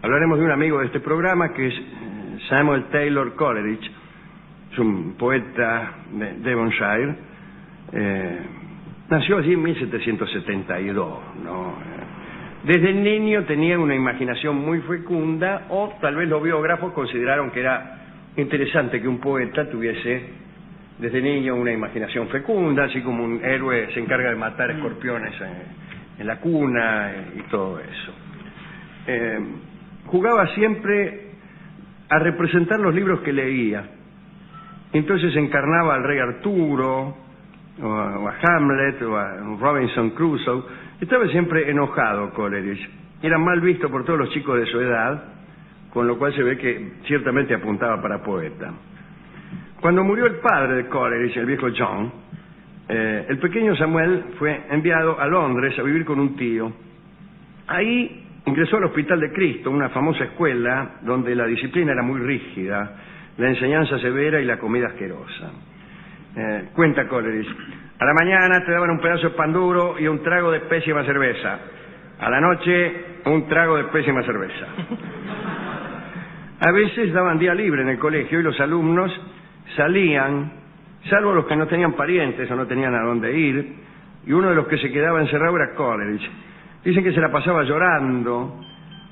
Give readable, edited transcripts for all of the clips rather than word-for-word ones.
Hablaremos de un amigo de este programa que es Samuel Taylor Coleridge. Es un poeta de Devonshire. Nació allí en 1772, ¿no? Desde niño tenía una imaginación muy fecunda, o tal vez los biógrafos consideraron que era interesante que un poeta tuviese desde niño una imaginación fecunda, así como un héroe se encarga de matar escorpiones en la cuna y todo eso. Jugaba siempre a representar los libros que leía. Entonces encarnaba al rey Arturo, o a Hamlet, o a Robinson Crusoe. Estaba siempre enojado Coleridge. Era mal visto por todos los chicos de su edad, con lo cual se ve que ciertamente apuntaba para poeta. Cuando murió el padre de Coleridge, el viejo John, el pequeño Samuel fue enviado a Londres a vivir con un tío. Ahí ingresó al Hospital de Cristo, una famosa escuela donde la disciplina era muy rígida, la enseñanza severa y la comida asquerosa. Cuenta Coleridge: a la mañana te daban un pedazo de pan duro y un trago de pésima cerveza. A la noche, un trago de pésima cerveza. A veces daban día libre en el colegio y los alumnos salían, salvo los que no tenían parientes o no tenían a dónde ir, y uno de los que se quedaba encerrado era Coleridge. Dicen que se la pasaba llorando.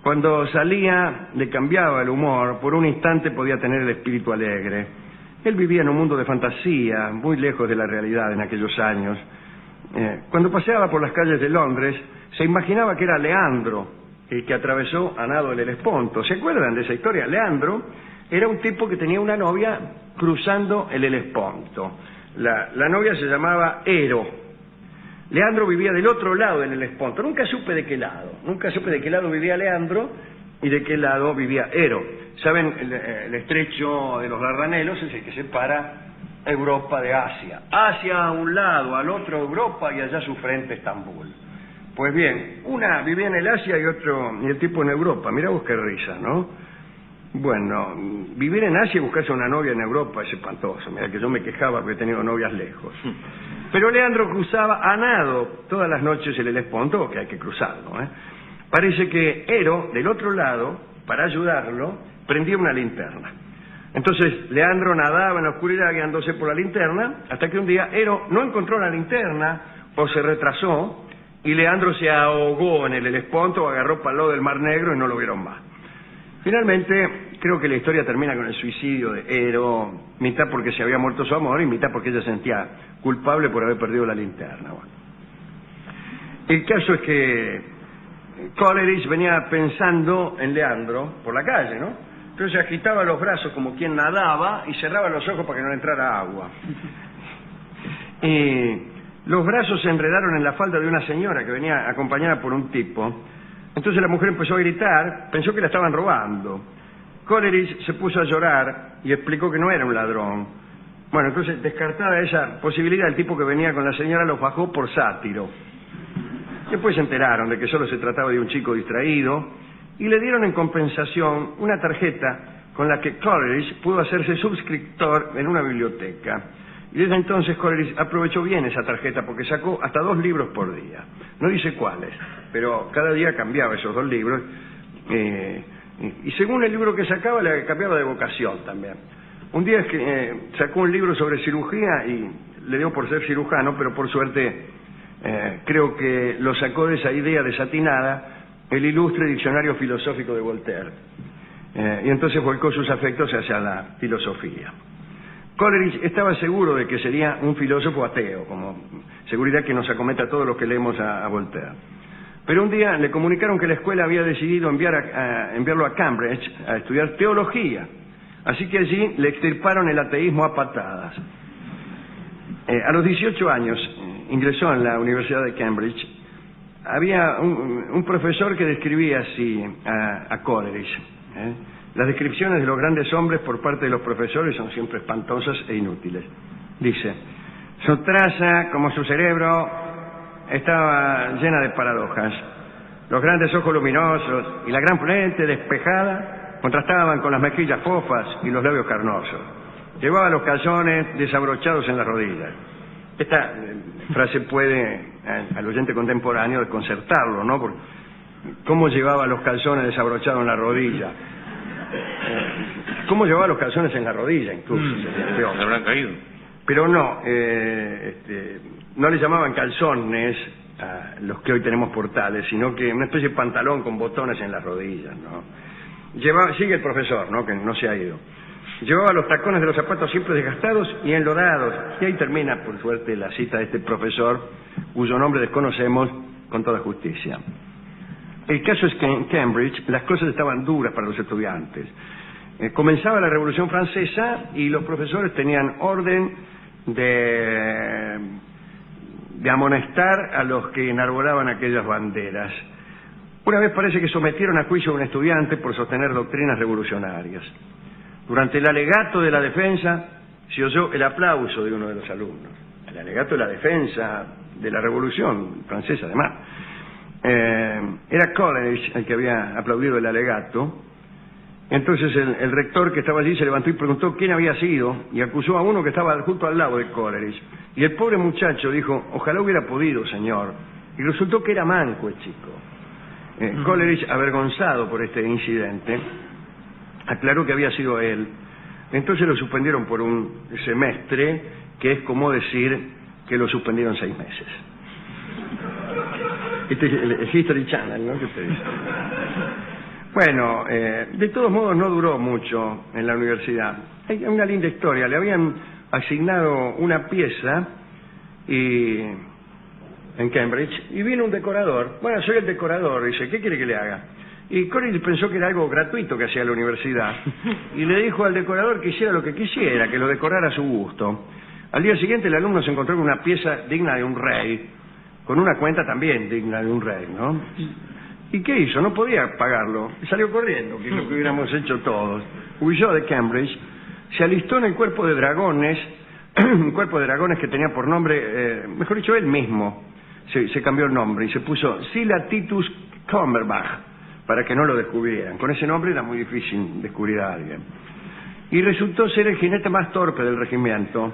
Cuando salía le cambiaba el humor, por un instante podía tener el espíritu alegre. Él vivía en un mundo de fantasía, muy lejos de la realidad en aquellos años. Cuando paseaba por las calles de Londres, se imaginaba que era Leandro el que atravesó a nado el Helesponto. ¿Se acuerdan de esa historia? Leandro era un tipo que tenía una novia cruzando el Helesponto. La novia se llamaba Ero. Leandro vivía del otro lado del Helesponto. Nunca supe de qué lado vivía Leandro y de qué lado vivía Ero. ¿Saben? El estrecho de los Dardanelos es el que separa Europa de Asia. Asia a un lado, al otro Europa y allá su frente Estambul. Pues bien, una vivía en el Asia y el tipo en Europa. Mirá vos qué risa, ¿no? Bueno, vivir en Asia y buscarse una novia en Europa es espantoso. Mira que yo me quejaba porque he tenido novias lejos. Pero Leandro cruzaba a nado todas las noches el Helesponto, que hay que cruzarlo, ¿eh? Parece que Ero, del otro lado, para ayudarlo, prendía una linterna. Entonces Leandro nadaba en la oscuridad guiándose por la linterna, hasta que un día Ero no encontró la linterna o se retrasó y Leandro se ahogó en el Helesponto, agarró para el lado del Mar Negro y no lo vieron más. Finalmente, creo que la historia termina con el suicidio de Ero, mitad porque se había muerto su amor y mitad porque ella se sentía culpable por haber perdido la linterna. Bueno. El caso es que Coleridge venía pensando en Leandro por la calle, ¿no? Entonces agitaba los brazos como quien nadaba y cerraba los ojos para que no le entrara agua. Los brazos se enredaron en la falda de una señora que venía acompañada por un tipo. Entonces la mujer empezó a gritar, pensó que la estaban robando. Coleridge se puso a llorar y explicó que no era un ladrón. Bueno, entonces, descartada esa posibilidad, el tipo que venía con la señora los bajó por sátiro. Después se enteraron de que solo se trataba de un chico distraído y le dieron en compensación una tarjeta con la que Coleridge pudo hacerse suscriptor en una biblioteca. Y desde entonces Coleridge aprovechó bien esa tarjeta porque sacó hasta 2 libros por día. No dice cuáles, pero cada día cambiaba esos 2 libros. Y según el libro que sacaba, le cambiaba de vocación también. Un día sacó un libro sobre cirugía y le dio por ser cirujano, pero por suerte creo que lo sacó de esa idea desatinada el ilustre diccionario filosófico de Voltaire. Y entonces volcó sus afectos hacia la filosofía. Coleridge estaba seguro de que sería un filósofo ateo, como seguridad que nos acomete a todos los que leemos a Voltaire. Pero un día le comunicaron que la escuela había decidido enviarlo a Cambridge a estudiar teología. Así que allí le extirparon el ateísmo a patadas. A los 18 años ingresó en la Universidad de Cambridge. Había un profesor que describía así a Coleridge. Las descripciones de los grandes hombres por parte de los profesores son siempre espantosas e inútiles. Dice: su traza, como su cerebro, estaba llena de paradojas. Los grandes ojos luminosos y la gran frente despejada contrastaban con las mejillas fofas y los labios carnosos. Llevaba los calzones desabrochados en las rodillas. Esta frase puede, al oyente contemporáneo, desconcertarlo, ¿no? Porque cómo llevaba los calzones desabrochados en la rodilla. Cómo llevaba los calzones en la rodilla, incluso. ¿Se habrán caído? Pero no, no le llamaban calzones a los que hoy tenemos portales, sino que una especie de pantalón con botones en las rodillas, ¿no? Sigue el profesor, ¿no? Que no se ha ido. Llevaba los tacones de los zapatos siempre desgastados y enlodados. Y ahí termina, por suerte, la cita de este profesor, cuyo nombre desconocemos con toda justicia. El caso es que en Cambridge las cosas estaban duras para los estudiantes. Comenzaba la Revolución Francesa y los profesores tenían orden de amonestar a los que enarbolaban aquellas banderas. Una vez parece que sometieron a juicio a un estudiante por sostener doctrinas revolucionarias. Durante el alegato de la defensa se oyó el aplauso de uno de los alumnos. El alegato de la defensa de la Revolución Francesa, además. Era Coleridge el que había aplaudido el alegato. Entonces el rector que estaba allí se levantó y preguntó quién había sido y acusó a uno que estaba justo al lado de Coleridge. Y el pobre muchacho dijo, ojalá hubiera podido, señor. Y resultó que era manco el chico. Coleridge, avergonzado por este incidente, aclaró que había sido él. Entonces lo suspendieron por un semestre, que es como decir que lo suspendieron 6 meses. Este es el History Channel, ¿no? ¿Qué te dice? Bueno, de todos modos no duró mucho en la universidad. Hay una linda historia. Le habían asignado una pieza en Cambridge y vino un decorador. Bueno, soy el decorador. Dice, ¿qué quiere que le haga? Y Coleridge pensó que era algo gratuito que hacía la universidad y le dijo al decorador que hiciera lo que quisiera, que lo decorara a su gusto. Al día siguiente el alumno se encontró con una pieza digna de un rey, con una cuenta también digna de un rey, ¿no? ¿Y qué hizo? No podía pagarlo. Salió corriendo, que es lo que hubiéramos hecho todos. Huyó de Cambridge, se alistó en el cuerpo de dragones, un cuerpo de dragones que tenía por nombre, mejor dicho, él mismo. Se cambió el nombre y se puso Scylla Titus Cumberbatch, para que no lo descubrieran. Con ese nombre era muy difícil descubrir a alguien. Y resultó ser el jinete más torpe del regimiento.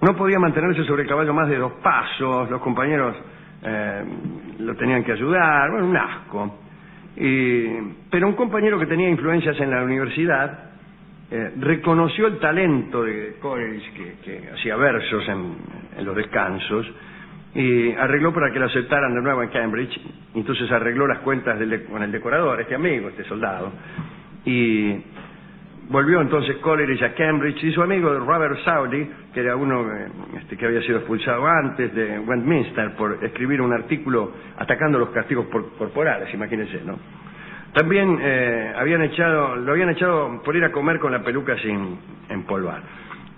No podía mantenerse sobre el caballo más de 2 pasos, los compañeros lo tenían que ayudar, bueno, un asco. Pero un compañero que tenía influencias en la universidad reconoció el talento de Coleridge, que hacía versos en los descansos, y arregló para que lo aceptaran de nuevo en Cambridge. Entonces arregló las cuentas con el decorador, este amigo, este soldado, y volvió entonces Coleridge a Cambridge y su amigo Robert Southey, que era uno que había sido expulsado antes de Westminster por escribir un artículo atacando los castigos corporales, imagínense, ¿no? También lo habían echado por ir a comer con la peluca sin empolvar.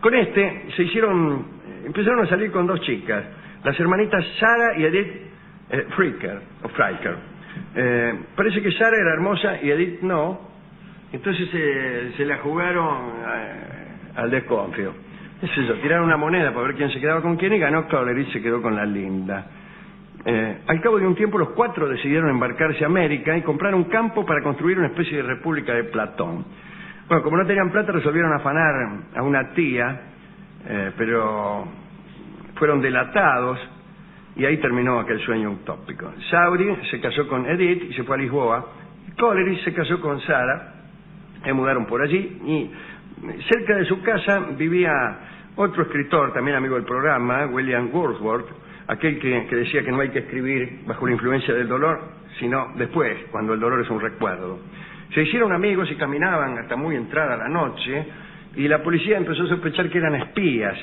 Con empezaron a salir con 2 chicas, las hermanitas Sarah y Edith Fricker. Parece que Sarah era hermosa y Edith no. Entonces se la jugaron al desconfío. Es eso, tiraron una moneda para ver quién se quedaba con quién y ganó Coleridge, se quedó con la linda. Al cabo de un tiempo los 4 decidieron embarcarse a América y comprar un campo para construir una especie de república de Platón. Bueno, como no tenían plata resolvieron afanar a una tía, pero fueron delatados y ahí terminó aquel sueño utópico. Southey se casó con Edith y se fue a Lisboa. Coleridge se casó con Sarah. Se mudaron por allí y cerca de su casa vivía otro escritor, también amigo del programa, William Wordsworth, aquel que decía que no hay que escribir bajo la influencia del dolor, sino después, cuando el dolor es un recuerdo. Se hicieron amigos y caminaban hasta muy entrada la noche y la policía empezó a sospechar que eran espías.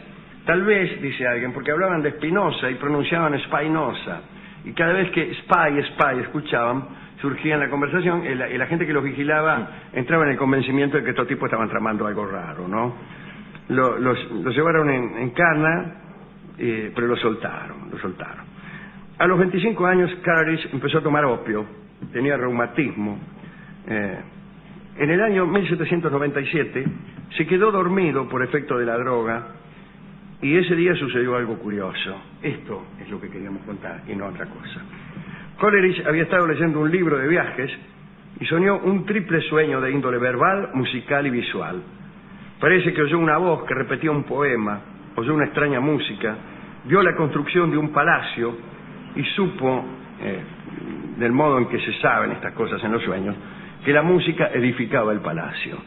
Tal vez, dice alguien, porque hablaban de Spinoza y pronunciaban Spinoza. Y cada vez que spy escuchaban, surgía en la conversación y la gente que los vigilaba entraba en el convencimiento de que estos tipos estaban tramando algo raro, ¿no? Los llevaron en cana, pero lo soltaron. A los 25 años, Coleridge empezó a tomar opio, tenía reumatismo. En el año 1797 se quedó dormido por efecto de la droga y ese día sucedió algo curioso. Esto es lo que queríamos contar y no otra cosa. Coleridge había estado leyendo un libro de viajes y soñó un triple sueño de índole verbal, musical y visual. Parece que oyó una voz que repetía un poema, oyó una extraña música, vio la construcción de un palacio y supo del modo en que se saben estas cosas en los sueños, que la música edificaba el palacio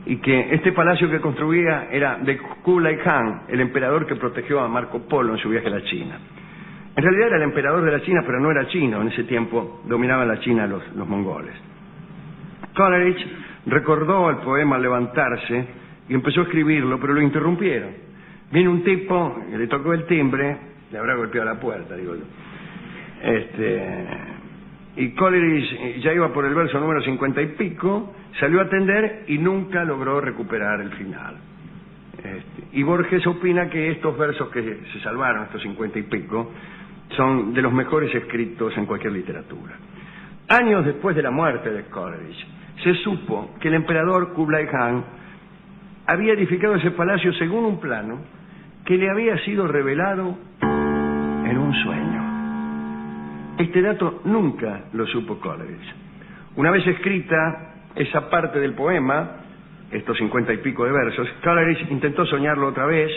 y que este palacio que construía era de Kublai Khan, el emperador que protegió a Marco Polo en su viaje a la China. En realidad era el emperador de la China, pero no era chino. En ese tiempo dominaban la China los mongoles. Coleridge recordó el poema al levantarse y empezó a escribirlo, pero lo interrumpieron. Vino un tipo que le tocó el timbre, le habrá golpeado la puerta, digo yo. Y Coleridge ya iba por el verso número 50 y pico, salió a atender y nunca logró recuperar el final. Y Borges opina que estos versos que se salvaron, estos 50 y pico, son de los mejores escritos en cualquier literatura. Años después de la muerte de Coleridge, se supo que el emperador Kublai Khan había edificado ese palacio según un plano que le había sido revelado en un sueño. Este dato nunca lo supo Coleridge. Una vez escrita esa parte del poema, estos 50 y pico de versos, Coleridge intentó soñarlo otra vez,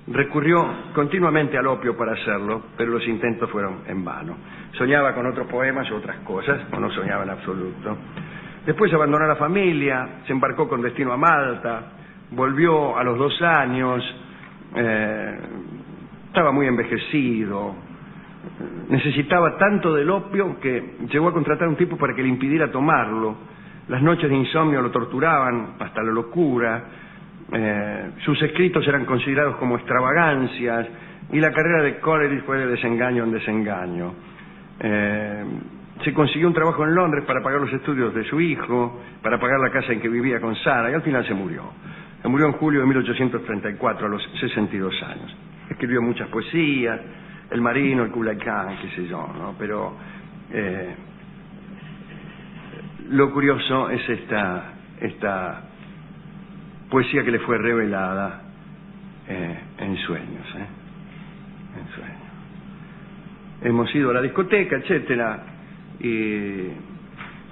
recurrió continuamente al opio para hacerlo, pero los intentos fueron en vano. Soñaba con otros poemas o otras cosas, o no soñaba en absoluto. Después abandonó la familia, se embarcó con destino a Malta, volvió a los 2 años, estaba muy envejecido, necesitaba tanto del opio que llegó a contratar a un tipo para que le impidiera tomarlo. Las noches de insomnio lo torturaban hasta la locura, sus escritos eran considerados como extravagancias y la carrera de Coleridge fue de desengaño en desengaño. Se consiguió un trabajo en Londres para pagar los estudios de su hijo, para pagar la casa en que vivía con Sara, y al final se murió. Se murió en julio de 1834, a los 62 años. Escribió muchas poesías, El Marino, el Kublai Khan, qué sé yo, ¿no? Pero lo curioso es esta poesía que le fue revelada en sueños, en sueños. Hemos ido a la discoteca, etcétera, y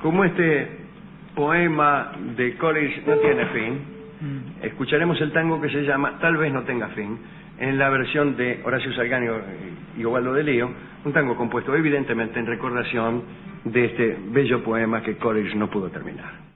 como este poema de Coleridge no tiene fin, escucharemos el tango que se llama Tal vez no tenga fin, en la versión de Horacio Salgani y Ubaldo de Lío, un tango compuesto evidentemente en recordación de este bello poema que Coleridge no pudo terminar.